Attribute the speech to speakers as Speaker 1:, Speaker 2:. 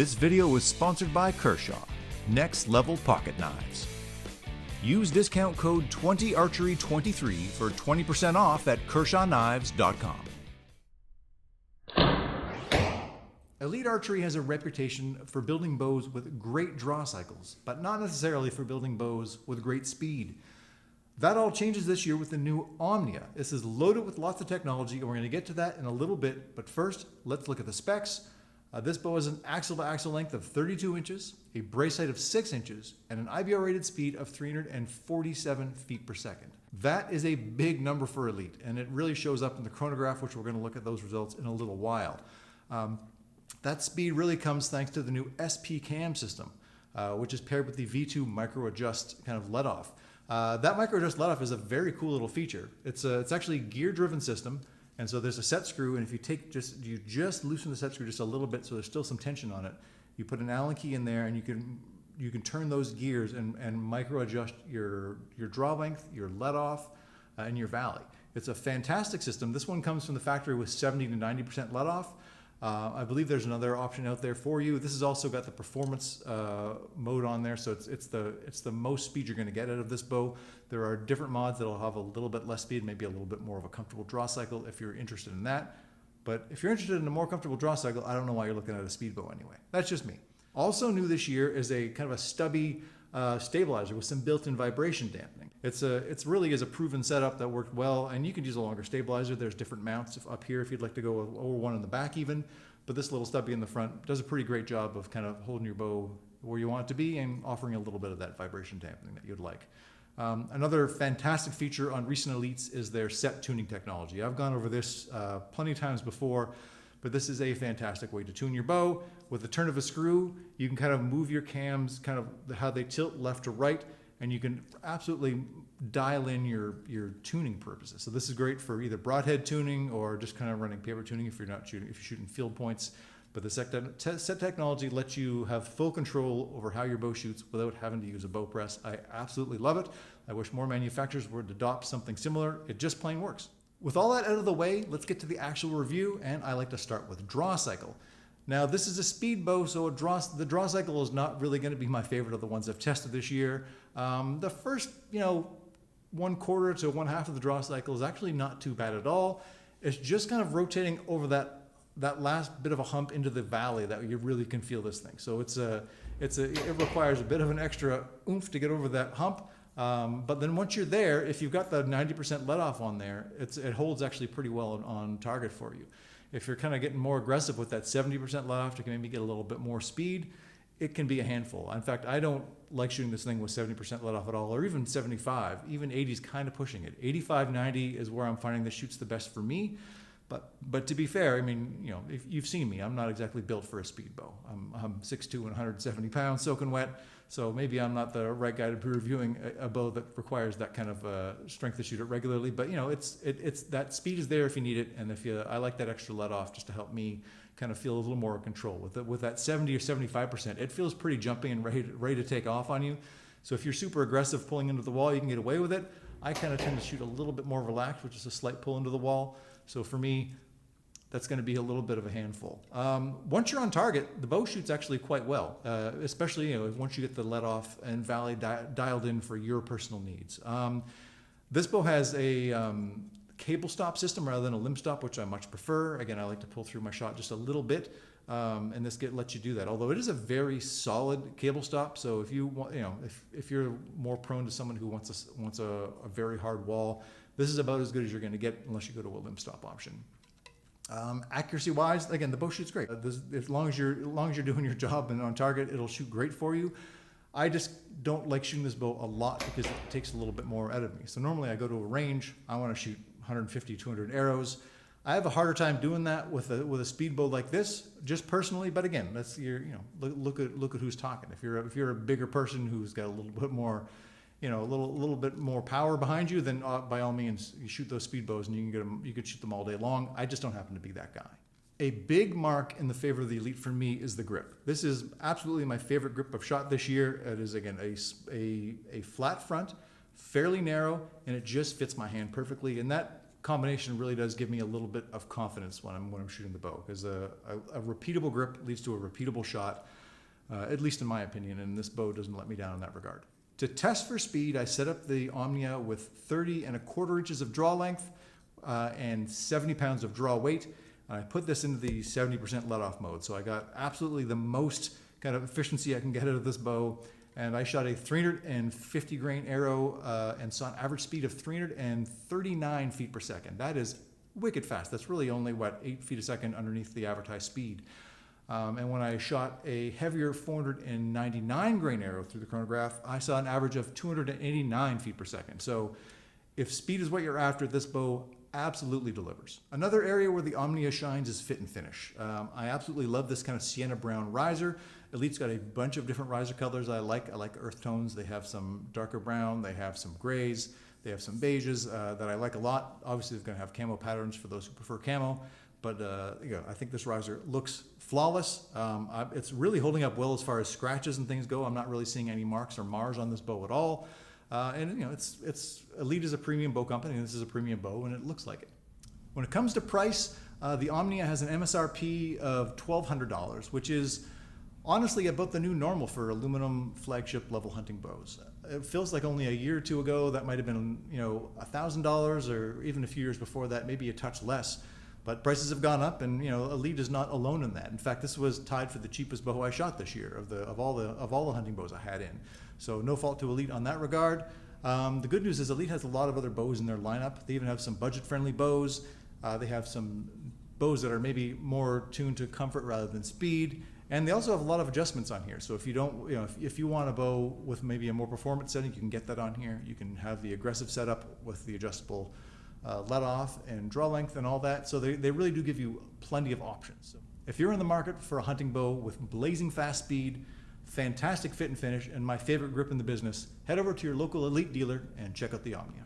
Speaker 1: This video is sponsored by Kershaw, Next Level Pocket Knives. Use discount code 20archery23 for 20% off at kershawknives.com. Elite Archery has a reputation for building bows with great draw cycles, but not necessarily for building bows with great speed. That all changes this year with the new Omnia. This is loaded with lots of technology, and we're going to get to that in a little bit, but first, let's look at the specs. This bow has an axle-to-axle length of 32 inches, a brace height of 6 inches, and an IBR rated speed of 347 feet per second. That is a big number for Elite, and it really shows up in the chronograph, which we're going to look at those results in a little while. That speed really comes thanks to the new SP cam system, which is paired with the V2 micro adjust kind of let off. That micro adjust let off is a very cool little feature. It's actually a gear driven system. And so there's a set screw, and if you just loosen the set screw just a little bit, so there's still some tension on it. You put an Allen key in there, and you can turn those gears and micro adjust your draw length, your let off, and your valley. It's a fantastic system. This one comes from the factory with 70 to 90% let off. I believe there's another option out there for you. This has also got the performance mode on there, so it's the most speed you're going to get out of this bow. There are different mods that'll have a little bit less speed, maybe a little bit more of a comfortable draw cycle if you're interested in that. But if you're interested in a more comfortable draw cycle, I don't know why you're looking at a speed bow anyway. That's just me. Also new this year is a kind of a stubby stabilizer with some built-in vibration dampening. It's really is a proven setup that worked well, and you can use a longer stabilizer. There's different mounts up here if you'd like to go over one in the back even, but this little stubby in the front does a pretty great job of kind of holding your bow where you want it to be and offering a little bit of that vibration dampening that you'd like. Another fantastic feature on recent Elites is their set tuning technology. I've gone over this plenty of times before, but this is a fantastic way to tune your bow. With the turn of a screw, you can kind of move your cams, kind of how they tilt left to right, and you can absolutely dial in your tuning purposes. So this is great for either broadhead tuning or just kind of running paper tuning if you're shooting field points. But the set technology lets you have full control over how your bow shoots without having to use a bow press. I absolutely love it. I wish more manufacturers would adopt something similar. It just plain works. With all that out of the way, let's get to the actual review, and I like to start with draw cycle. Now, this is a speed bow, so the draw cycle is not really going to be my favorite of the ones I've tested this year. The first, 1/4 to 1/2 of the draw cycle is actually not too bad at all. It's just kind of rotating over that last bit of a hump into the valley that you really can feel this thing. So it requires a bit of an extra oomph to get over that hump. But then once you're there, if you've got the 90% let off on there, it holds actually pretty well on target for you. If you're kind of getting more aggressive with that 70% let off to maybe get a little bit more speed, it can be a handful. In fact, I don't like shooting this thing with 70% let off at all, or even 75. Even 80 is kind of pushing it. 85, 90 is where I'm finding this shoots the best for me. But to be fair, I mean, if you've seen me, I'm not exactly built for a speed bow. I'm 6'2" and 170 pounds, soaking wet. So maybe I'm not the right guy to be reviewing a bow that requires that kind of strength to shoot it regularly. But it's that speed is there if you need it, and I like that extra let off just to help me kind of feel a little more in control. With that 70 or 75%, it feels pretty jumpy and ready to take off on you. So if you're super aggressive pulling into the wall, you can get away with it. I kind of tend to shoot a little bit more relaxed, which is a slight pull into the wall. So for me, that's going to be a little bit of a handful. Once you're on target, the bow shoots actually quite well, especially once you get the let off and valley dialed in for your personal needs. This bow has a cable stop system rather than a limb stop, which I much prefer. Again, I like to pull through my shot just a little bit, and this lets you do that. Although it is a very solid cable stop, so if you want, if you're more prone to someone who wants a very hard wall, this is about as good as you're going to get unless you go to a limb stop option. Accuracy wise, again, the bow shoots great. As long as you're doing your job and on target, it'll shoot great for you. I just don't like shooting this bow a lot because it takes a little bit more out of me. So normally I go to a range, I want to shoot 150, 200 arrows. I have a harder time doing that with a speed bow like this, just personally. But again, that's look at who's talking. If you're a bigger person who's got a little bit more, a little bit more power behind you, then by all means, you shoot those speed bows and you could shoot them all day long. I just don't happen to be that guy. A big mark in the favor of the Elite for me is the grip. This is absolutely my favorite grip I've shot this year. It is, again, a flat front, fairly narrow, and it just fits my hand perfectly. And that combination really does give me a little bit of confidence when I'm shooting the bow, because a repeatable grip leads to a repeatable shot, at least in my opinion, and this bow doesn't let me down in that regard. To test for speed, I set up the Omnia with 30 1/4 inches of draw length and 70 pounds of draw weight. I put this into the 70% let-off mode, so I got absolutely the most kind of efficiency I can get out of this bow. And I shot a 350 grain arrow and saw an average speed of 339 feet per second. That is wicked fast. That's really only, 8 feet a second underneath the advertised speed. And when I shot a heavier 499 grain arrow through the chronograph, I saw an average of 289 feet per second. So if speed is what you're after, this bow absolutely delivers. Another area where the Omnia shines is fit and finish. I absolutely love this kind of sienna brown riser. Elite's got a bunch of different riser colors I like earth tones. They have some darker brown, they have some grays, they have some beiges that I like a lot. Obviously, they're going to have camo patterns for those who prefer camo, but I think this riser looks flawless. It's really holding up well as far as scratches and things go. I'm not really seeing any marks or mars on this bow at all. And it's Elite is a premium bow company, and this is a premium bow, and it looks like it. When it comes to price, the Omnia has an MSRP of $1,200, which is honestly about the new normal for aluminum flagship level hunting bows. It feels like only a year or two ago that might have been $1,000, or even a few years before that, maybe a touch less. But prices have gone up, and Elite is not alone in that. In fact, this was tied for the cheapest bow I shot this year of all the hunting bows I had in. So no fault to Elite on that regard. The good news is Elite has a lot of other bows in their lineup. They even have some budget-friendly bows. They have some bows that are maybe more tuned to comfort rather than speed. And they also have a lot of adjustments on here. So if you don't, if you want a bow with maybe a more performance setting, you can get that on here. You can have the aggressive setup with the adjustable let off and draw length and all that. So they really do give you plenty of options. So if you're in the market for a hunting bow with blazing fast speed, fantastic fit and finish, and my favorite grip in the business, head over to your local Elite dealer and check out the Omnia.